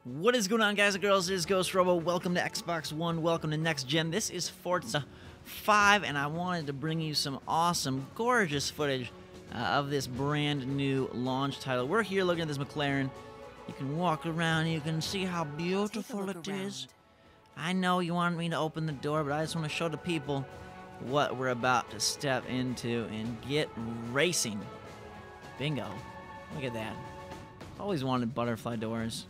What is going on, guys and girls? It is Ghost Robo. Welcome to Xbox One. Welcome to Next Gen. This is Forza 5, and I wanted to bring you some awesome, gorgeous footage of this brand new launch title. We're here looking at this McLaren. You can walk around, you can see how beautiful it is. I know you want me to open the door, but I just want to show the people what we're about to step into and get racing. Bingo. Look at that. Always wanted butterfly doors.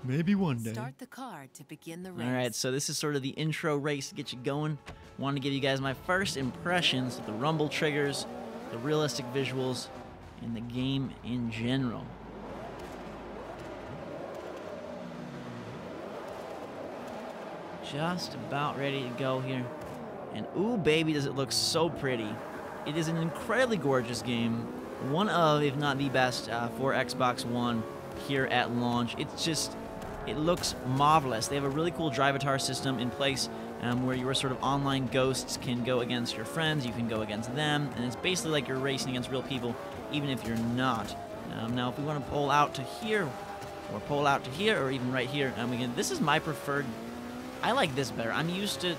Maybe one day. Start the car to begin the race. Alright, so this is sort of the intro race to get you going. Want to give you guys my first impressions of the rumble triggers, the realistic visuals, and the game in general. Just about ready to go here. And ooh, baby, does it look so pretty. It is an incredibly gorgeous game. One of, if not the best, for Xbox One here at launch. It's just... it looks marvelous. They have a really cool Drivatar system in place where your sort of online ghosts can go against your friends, you can go against them, and it's basically like you're racing against real people, even if you're not. Now, if we want to pull out to here, or pull out to here, or even right here, this is my preferred. I like this better. I'm used to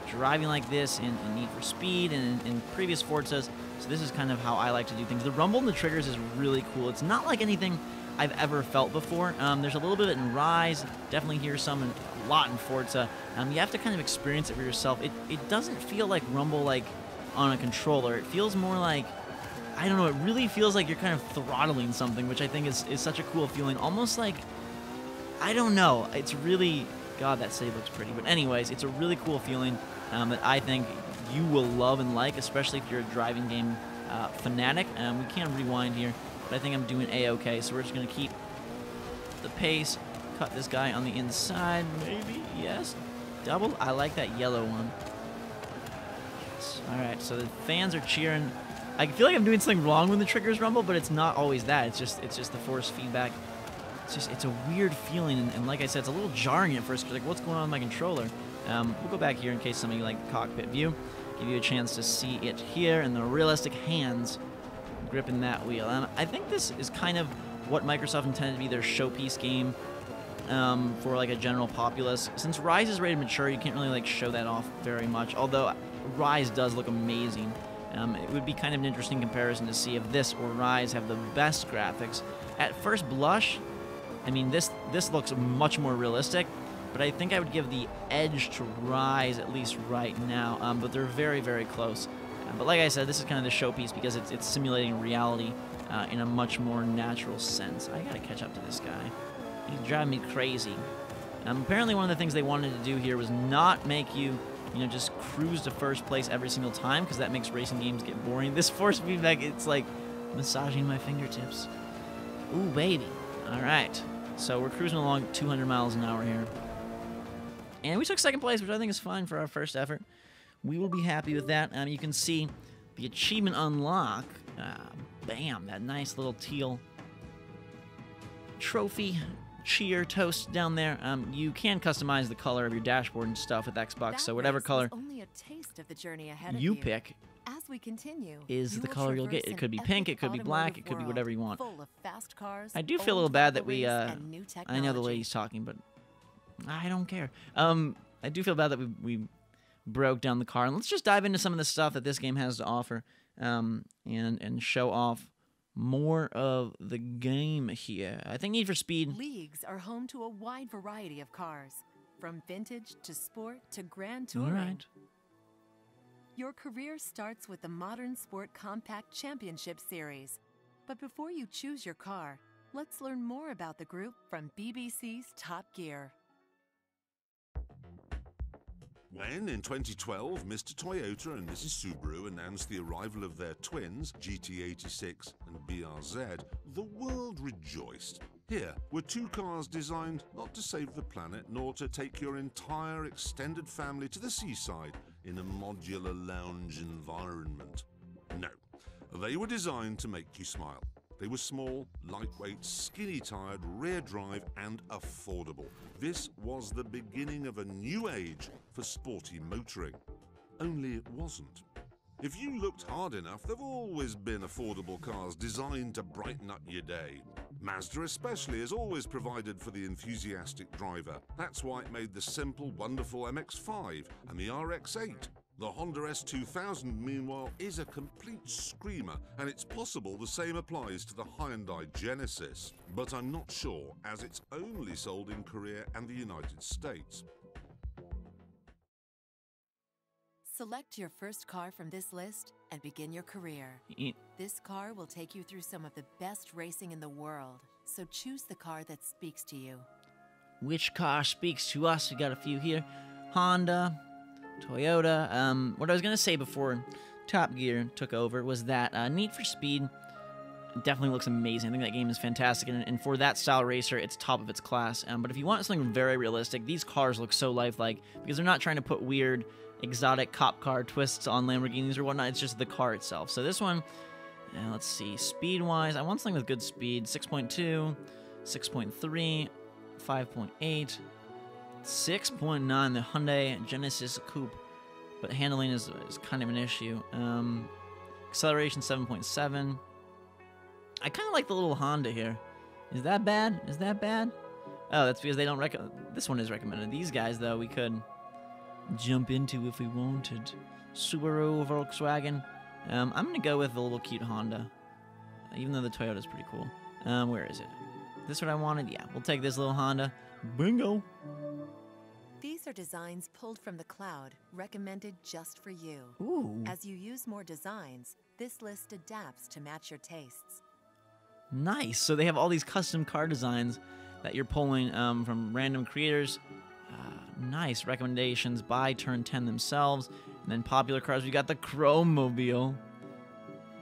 driving like this in Need for Speed and in previous Forzas, so this is kind of how I like to do things. The rumble and the triggers is really cool. It's not like anything I've ever felt before. There's a little bit in Rise, definitely hear some, a lot in Forza. You have to kind of experience it for yourself. It doesn't feel like rumble like on a controller. It feels more like, I don't know, it really feels like you're kind of throttling something, which I think is such a cool feeling. Almost like, I don't know, it's really, God, that city looks pretty. But anyways, it's a really cool feeling that I think you will love and like, especially if you're a driving game fanatic. We can rewind here. I think I'm doing A-okay, so we're just going to keep the pace, cut this guy on the inside, maybe, yes, double, I like that yellow one. Yes. Alright, so the fans are cheering. I feel like I'm doing something wrong when the triggers rumble, but it's not always that, it's just the force feedback. It's a weird feeling, and like I said, it's a little jarring at first, because like, what's going on with my controller? We'll go back here in case some of you like the cockpit view, give you a chance to see it here, and the realistic hands gripping that wheel. I think this is kind of what Microsoft intended to be their showpiece game for like a general populace. Since Rise is rated mature, you can't really like show that off very much, although Rise does look amazing. It would be kind of an interesting comparison to see if this or Rise have the best graphics. At first blush, I mean, this looks much more realistic, but I think I would give the edge to Rise at least right now, but they're very, very close. But like I said, this is kind of the showpiece because it's simulating reality in a much more natural sense. I gotta catch up to this guy. He's driving me crazy. Apparently one of the things they wanted to do here was not make you, just cruise to first place every single time, because that makes racing games get boring. This force feedback, it's like massaging my fingertips. Ooh, baby. Alright. So we're cruising along 200 miles an hour here. And we took second place, which I think is fine for our first effort. We will be happy with that. You can see the achievement unlock. Bam, that nice little teal trophy cheer toast down there. You can customize the color of your dashboard and stuff with Xbox, so whatever color only a taste of the journey ahead you of you pick as we continue, is the color you'll get. It could be pink, it could be black, it could be whatever you want. Full of fast cars, I do feel a little bad that we, I I know the lady's talking, but I don't care. I do feel bad that we broke down the car, and let's just dive into some of the stuff that this game has to offer, and show off more of the game here. I think Need for Speed Leagues are home to a wide variety of cars, from vintage to sport to grand touring. All right. Your career starts with the Modern Sport Compact Championship Series, but before you choose your car, let's learn more about the group from BBC's Top Gear. When, in 2012, Mr. Toyota and Mrs. Subaru announced the arrival of their twins, GT86 and BRZ, the world rejoiced. Here were two cars designed not to save the planet, nor to take your entire extended family to the seaside in a modular lounge environment. No, they were designed to make you smile. They were small, lightweight, skinny-tired, rear-drive, and affordable. This was the beginning of a new age for sporty motoring. Only it wasn't. If you looked hard enough, there've always been affordable cars designed to brighten up your day. Mazda especially has always provided for the enthusiastic driver. That's why it made the simple, wonderful MX-5 and the RX-8. The Honda S2000, meanwhile, is a complete screamer, and it's possible the same applies to the Hyundai Genesis. But I'm not sure, as it's only sold in Korea and the United States. Select your first car from this list and begin your career. This car will take you through some of the best racing in the world, so choose the car that speaks to you. Which car speaks to us? We got a few here. Honda, Toyota. What I was going to say before Top Gear took over was that Need for Speed definitely looks amazing. I think that game is fantastic, and for that style racer, it's top of its class. But if you want something very realistic, these cars look so lifelike because they're not trying to put weird, exotic cop car twists on Lamborghinis or whatnot. It's just the car itself. So this one, let's see, speed-wise, I want something with good speed. 6.2, 6.3, 5.8, 6.9, the Hyundai Genesis Coupe. But handling is kind of an issue. Acceleration, 7.7. I kind of like the little Honda here. Is that bad? Is that bad? Oh, that's because they don't this one is recommended. These guys, though, we could jump into if we wanted. Subaru, Volkswagen. I'm going to go with the little cute Honda, even though the Toyota's pretty cool. Where is it? This what I wanted? Yeah, we'll take this little Honda. Bingo! These are designs pulled from the cloud, recommended just for you. Ooh. As you use more designs, this list adapts to match your tastes. Nice. So they have all these custom car designs that you're pulling from random creators. Nice recommendations by Turn 10 themselves. And then popular cars, we got the Chrome Mobile.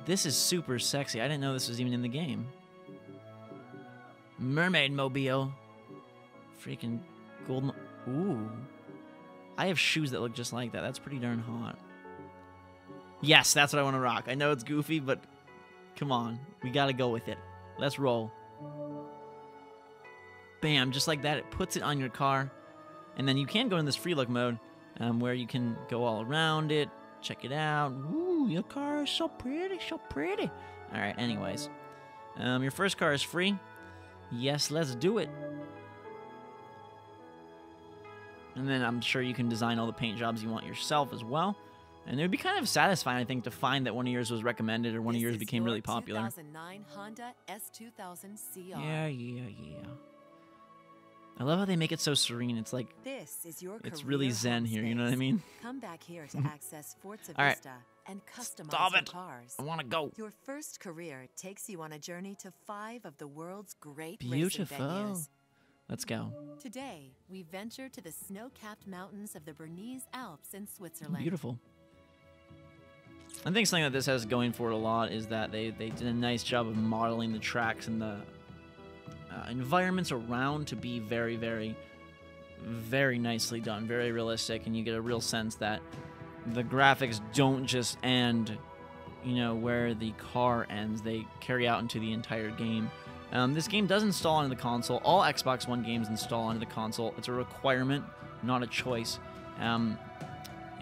This is super sexy. I didn't know this was even in the game. Mermaid Mobile. Freaking gold. Ooh. I have shoes that look just like that. That's pretty darn hot. Yes, that's what I want to rock. I know it's goofy, but come on. We got to go with it. Let's roll. Bam, just like that. It puts it on your car. And then you can go in this free look mode where you can go all around it. Check it out. Ooh, your car is so pretty, so pretty. All right, anyways. Your first car is free. Yes, let's do it. And then I'm sure you can design all the paint jobs you want yourself as well. And it would be kind of satisfying, I think, to find that one of yours was recommended or one of yours became really popular. 2009 Honda S2000 CR. Yeah. I love how they make it so serene. It's like, This is your it's really zen here, you know what I mean? Come back here to access Forza All right. Vista and customize Stop your it. cars. I want to go. Your first career takes you on a journey to 5 of the world's great Beautiful. racing venues. Let's go. Today, we venture to the snow-capped mountains of the Bernese Alps in Switzerland. Beautiful. I think something that this has going for it a lot is that they did a nice job of modeling the tracks and the environments around to be very, very, very nicely done, very realistic, and you get a real sense that the graphics don't just end, you know, where the car ends. They carry out into the entire game. This game does install onto the console. All Xbox One games install onto the console. It's a requirement, not a choice.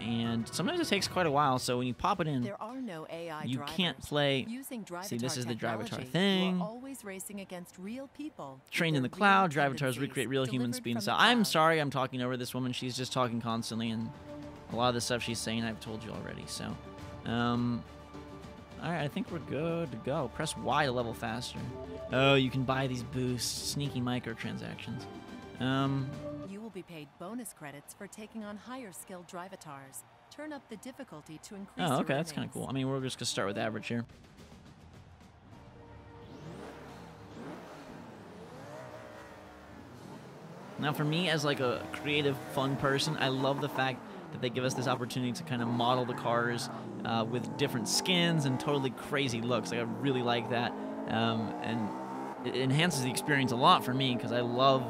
And sometimes it takes quite a while, so when you pop it in, There are no AI you drivers. can't play. Using Drivatar See, this is the Drivatar technology, thing. You are always racing against real people. with Trained in their the cloud, real Drivatars tendencies recreate real human delivered speed and from the style. I'm cloud. sorry I'm talking over this woman. She's just talking constantly, and a lot of the stuff she's saying I've told you already. So, alright, I think we're good to go. Press Y to level faster. Oh, you can buy these boosts. Sneaky microtransactions. You will be paid bonus credits for taking on higher skilled Drivatars. Turn up the difficulty to increase Oh, your okay, that's kind of earnings. cool. I mean, we're just going to start with average here. Now, for me, as like a creative, fun person, I love the fact that they give us this opportunity to kind of model the cars with different skins and totally crazy looks. Like, I really like that. And it enhances the experience a lot for me because I love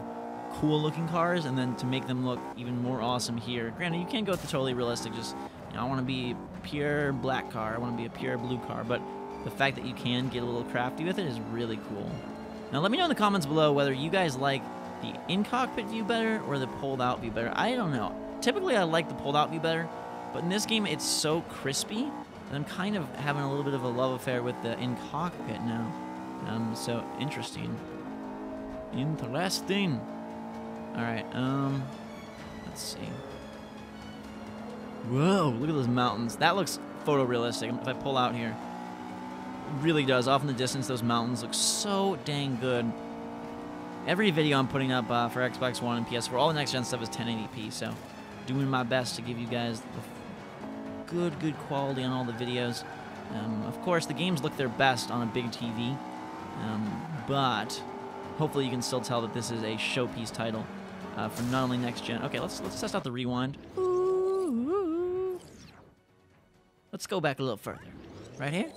cool-looking cars, and then to make them look even more awesome here. Granted, you can't go with the totally realistic, just, you know, I want to be a pure black car, I want to be a pure blue car, but the fact that you can get a little crafty with it is really cool. Now, let me know in the comments below whether you guys like the in-cockpit view better or the pulled-out view better. I don't know. Typically, I like the pulled-out view better, but in this game, it's so crispy that I'm kind of having a little bit of a love affair with the in-cockpit now. So, interesting. Interesting. All right. Let's see. Whoa! Look at those mountains. That looks photorealistic. If I pull out here, it really does. Off in the distance, those mountains look so dang good. Every video I'm putting up for Xbox One and PS4, all the next-gen stuff is 1080p, so doing my best to give you guys the good quality on all the videos. Of course, the games look their best on a big TV, but hopefully you can still tell that this is a showpiece title for not only next-gen. Okay, let's test out the rewind. Ooh. Let's go back a little further. Right here?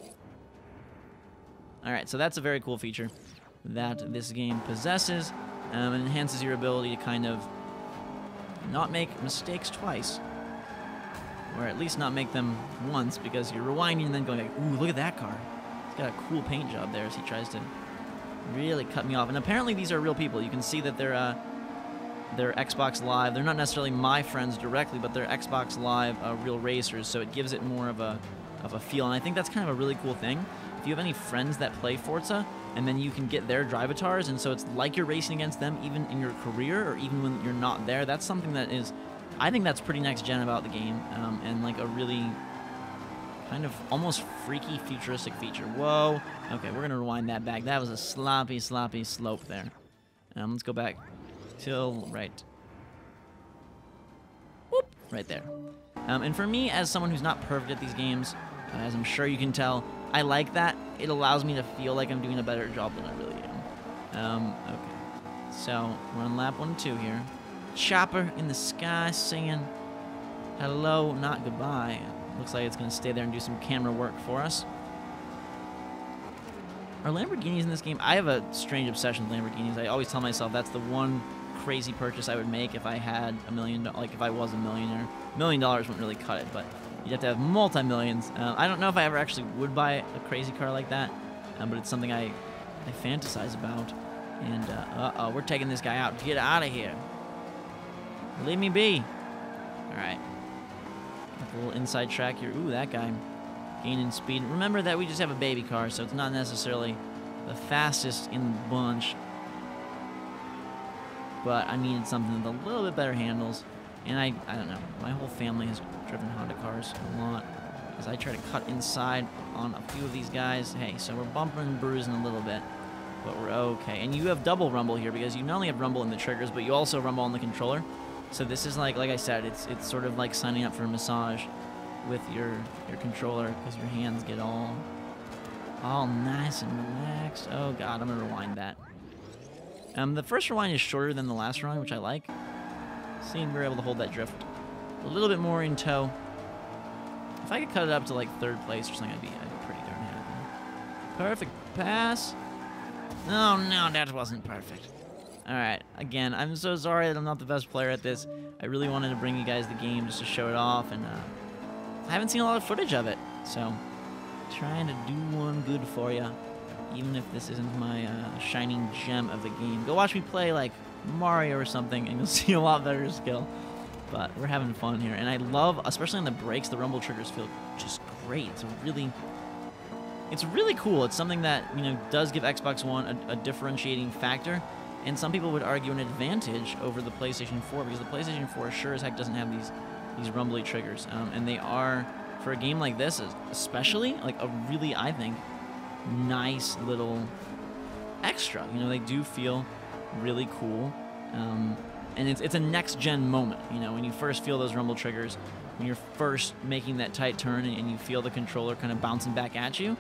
All right, so that's a very cool feature that this game possesses, and enhances your ability to kind of not make mistakes twice, or at least not make them once, because you're rewinding and then going like, ooh, look at that car. He's got a cool paint job there as he tries to really cut me off. And apparently these are real people. You can see that they're Xbox Live. They're not necessarily my friends directly, but they're Xbox Live real racers, so it gives it more of a feel, and I think that's kind of a really cool thing. If you have any friends that play Forza, and then you can get their Drivatars, and so it's like you're racing against them even in your career or even when you're not there. That's something that is, I think that's pretty next gen about the game, and like a really kind of almost freaky futuristic feature. Whoa. Okay, we're gonna rewind that back. That was a sloppy slope there. Let's go back till right. Whoop, right there. And for me, as someone who's not perfect at these games, as I'm sure you can tell, I like that. It allows me to feel like I'm doing a better job than I really am. Okay. So, we're on lap 1 and 2 here. Chopper in the sky singing hello, not goodbye. Looks like it's going to stay there and do some camera work for us. Are Lamborghinis in this game? I have a strange obsession with Lamborghinis. I always tell myself that's the one crazy purchase I would make if I had $1 million, like if I was a millionaire. $1 million wouldn't really cut it, but you'd have to have multi-millions. I don't know if I ever actually would buy a crazy car like that, but it's something I fantasize about. And, uh-oh, we're taking this guy out. Get out of here. Leave me be. All right. A little inside track here. Ooh, that guy gaining speed. Remember that we just have a baby car, so it's not necessarily the fastest in the bunch. But I needed something with a little bit better handles. And I don't know, my whole family has driven Honda cars a lot. As I try to cut inside on a few of these guys. Hey, so we're bumping and bruising a little bit, but we're okay. And you have double rumble here because you not only have rumble in the triggers, but you also rumble on the controller. So this is like I said, it's sort of like signing up for a massage with your controller, because your hands get all nice and relaxed. Oh god, I'm gonna rewind that. The first rewind is shorter than the last rewind, which I like. Seeing we're able to hold that drift a little bit more in tow. If I could cut it up to like 3rd place or something, I'd be pretty darn happy. Perfect pass. Oh no, that wasn't perfect. Alright, again, I'm so sorry that I'm not the best player at this. I really wanted to bring you guys the game just to show it off, and I haven't seen a lot of footage of it, so trying to do one good for you, even if this isn't my shining gem of the game. Go watch me play like Mario or something, and you'll see a lot better skill. But we're having fun here, and I love, especially on the brakes, the rumble triggers feel just great. It's really cool. It's something that, you know, does give Xbox One a differentiating factor, and some people would argue an advantage over the PlayStation 4, because the PlayStation 4 sure as heck doesn't have these rumbly triggers, and they are, for a game like this especially, like a really, I think, nice little extra. You know, they do feel really cool, and it's a next-gen moment, you know, when you first feel those rumble triggers, when you're first making that tight turn and you feel the controller kind of bouncing back at you.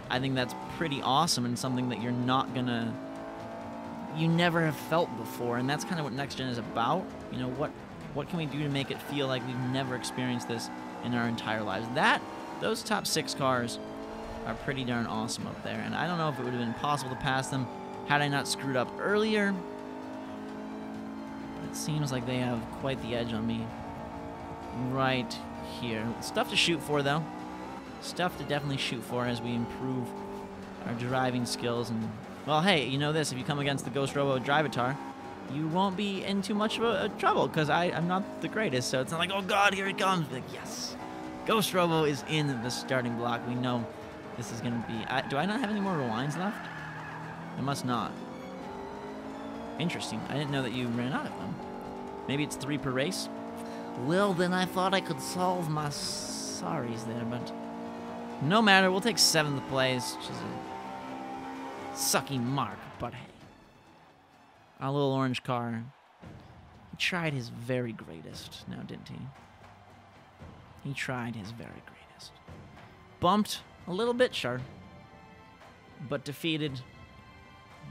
I think that's pretty awesome, and something that you never have felt before, and that's kind of what next-gen is about. You know, what can we do to make it feel like we've never experienced this in our entire lives? Those top 6 cars are pretty darn awesome up there, and I don't know if it would have been possible to pass them had I not screwed up earlier. It seems like they have quite the edge on me right here. Stuff to shoot for, though. Stuff to definitely shoot for as we improve our driving skills. And, well, hey, you know this, if you come against the Ghost Robo Drivatar, you won't be in too much of a trouble, because I'm not the greatest, so it's not like, oh god, here it comes. Like, yes, Ghost Robo is in the starting block. We know this is going to be... do I not have any more rewinds left? I must not. Interesting. I didn't know that you ran out of them. Maybe it's 3 per race? Well, then I thought I could solve my sorries there, but no matter. We'll take 7th place, which is a sucky mark, but hey. Our little orange car, he tried his very greatest now, didn't he? He tried his very greatest. Bumped a little bit, sure, but defeated,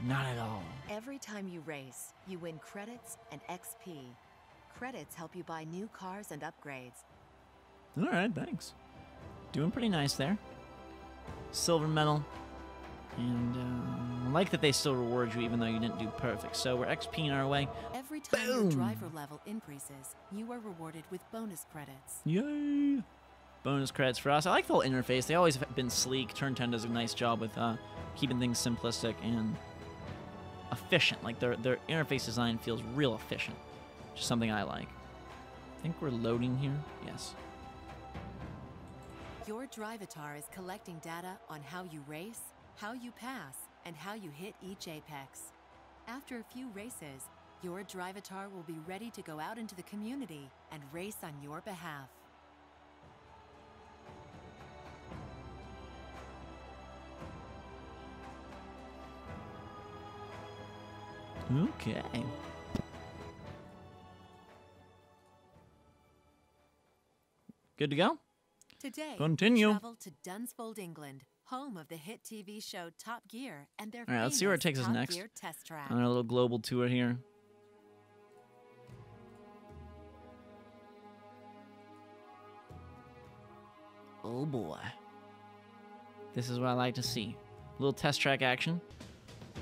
not at all. Every time you race, you win credits and XP. Credits help you buy new cars and upgrades. All right, thanks. Doing pretty nice there. Silver medal. And I like that they still reward you even though you didn't do perfect. So we're XPing our way. Every time your driver level increases, you are rewarded with bonus credits. Yay! Bonus credits for us. I like the whole interface. They always have been sleek. Turn 10 does a nice job with keeping things simplistic and efficient. Like their interface design feels real efficient. Which is something I like. I think we're loading here. Yes. Your Drivatar is collecting data on how you race, how you pass, and how you hit each apex. After a few races, your Drivatar will be ready to go out into the community and race on your behalf. Okay. Good to go? Today, Continue. travel to Dunsfold, England, home of the hit TV show Top Gear and their All right, let's see where it takes us Top next. Gear test track. On our little global tour here. Oh boy. This is what I like to see. A little test track action.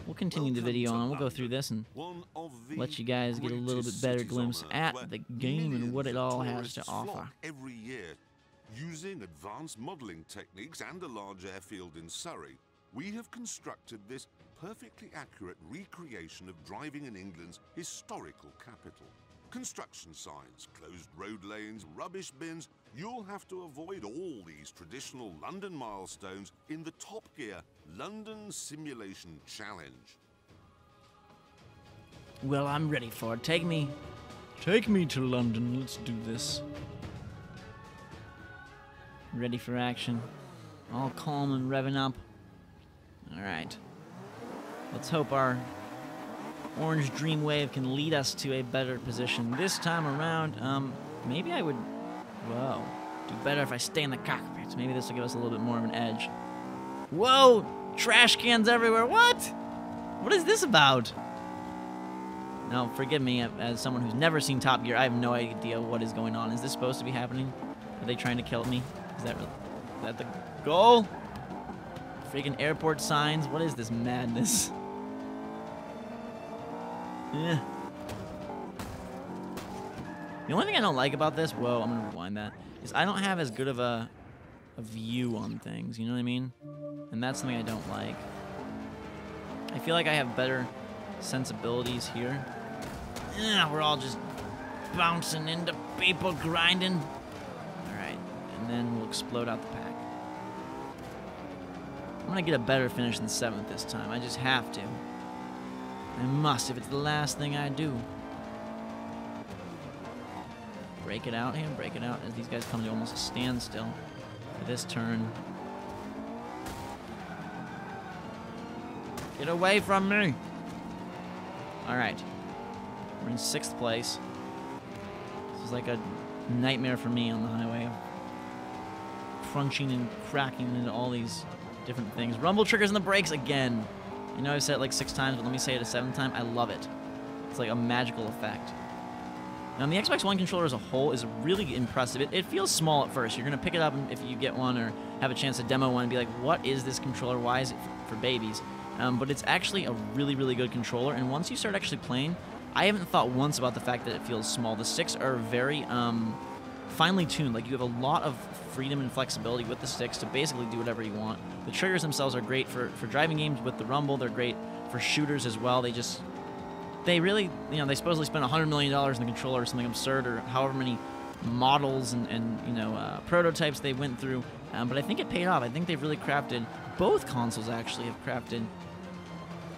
We'll continue the video on. We'll go through this and let you guys get a little bit better glimpse at the game and what it all has to offer. Every year, using advanced modelling techniques and a large airfield in Surrey, we have constructed this perfectly accurate recreation of driving in England's historical capital. Construction signs, closed road lanes, rubbish bins. You'll have to avoid all these traditional London milestones in the Top Gear London Simulation Challenge. Well, I'm ready for it. Take me to London. Let's do this. Ready for action. All calm and revving up. All right. Let's hope our orange dream wave can lead us to a better position. This time around, maybe I would, do better if I stay in the cockpit. Maybe this will give us a little bit more of an edge. Whoa! Trash cans everywhere. What? What is this about? Now, forgive me, as someone who's never seen Top Gear, I have no idea what is going on. Is this supposed to be happening? Are they trying to kill me? Is that the goal? Freaking airport signs. What is this madness? Eh. The only thing I don't like about this, I'm gonna rewind that, is I don't have as good of a view on things, you know what I mean? And that's something I don't like. I feel like I have better sensibilities here. We're all just bouncing into people, grinding. Alright, and then we'll explode out the pack. I'm gonna get a better finish than 7th this time. I just have to. I must, if it's the last thing I do. Break it out here, break it out as these guys come to almost a standstill for this turn. Get away from me! Alright. We're in 6th place. This is like a nightmare for me on the highway. Crunching and cracking into all these different things. Rumble triggers and the brakes again. I know I've said it like 6 times, but let me say it a 7th time. I love it. It's like a magical effect. Now, the Xbox One controller as a whole is really impressive. It feels small at first. You're going to pick it up if you get one or have a chance to demo one and be like, what is this controller? Why is it for babies? But it's actually a really, really good controller. And once you start actually playing, I haven't thought once about the fact that it feels small. The sticks are very finely tuned. Like, you have a lot of freedom and flexibility with the sticks to basically do whatever you want. The triggers themselves are great for driving games with the rumble. They're great for shooters as well. They really, they supposedly spent $100 million in the controller or something absurd, or however many models and prototypes they went through. But I think it paid off. I think they've really both consoles actually have crafted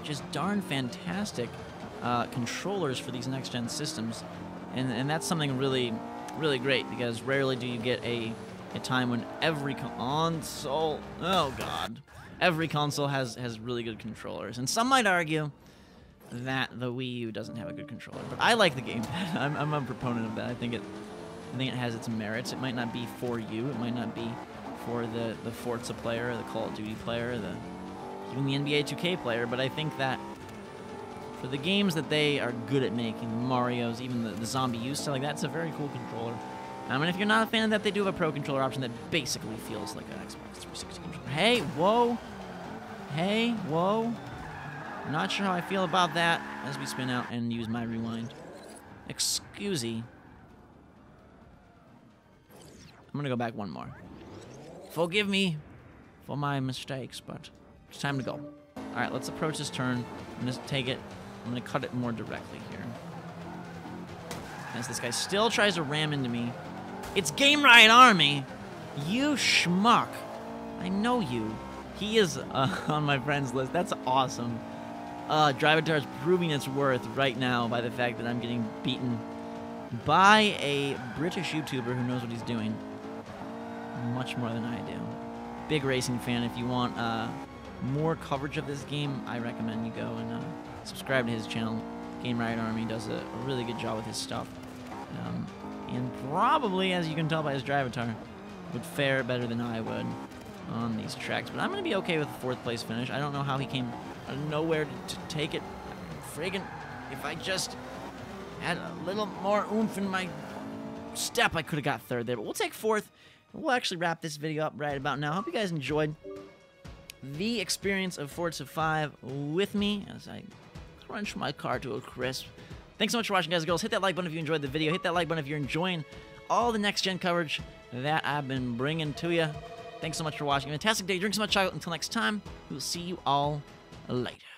just darn fantastic controllers for these next-gen systems, and that's something really, really great, because rarely do you get a time when every console, oh god, every console has really good controllers. And some might argue that the Wii U doesn't have a good controller, but I like the gamepad. I'm a proponent of that. I think it has its merits. It might not be for you. It might not be for the Forza player, the Call of Duty player, even the NBA 2K player, but I think that for the games that they are good at making, the Marios, even the Zombie U stuff like that, it's a very cool controller. And if you're not a fan of that, they do have a Pro Controller option that basically feels like an Xbox 360 controller. Hey, whoa! Hey, whoa! Not sure how I feel about that as we spin out and use my rewind. Excusey. I'm gonna go back one more. Forgive me for my mistakes, but it's time to go. Alright, let's approach this turn. I'm gonna take it. I'm gonna cut it more directly here. As this guy still tries to ram into me. It's Game Riot Army! You schmuck! I know you. He is on my friends list. That's awesome. Drivatar is proving its worth right now by the fact that I'm getting beaten by a British YouTuber who knows what he's doing. Much more than I do. Big racing fan. If you want more coverage of this game, I recommend you go and subscribe to his channel. Game Riot Army does a really good job with his stuff. And probably, as you can tell by his Drivatar, would fare better than I would on these tracks. But I'm going to be okay with the 4th place finish. I don't know how he came out of nowhere to take it. Friggin', if I just had a little more oomph in my step, I could have got 3rd there. But we'll take 4th. We'll actually wrap this video up right about now. Hope you guys enjoyed the experience of Forza 5 with me as I crunch my car to a crisp. Thanks so much for watching, guys and girls. Hit that like button if you enjoyed the video. Hit that like button if you're enjoying all the next-gen coverage that I've been bringing to you. Thanks so much for watching. Fantastic day. Drink so much chocolate. Until next time, we'll see you all later.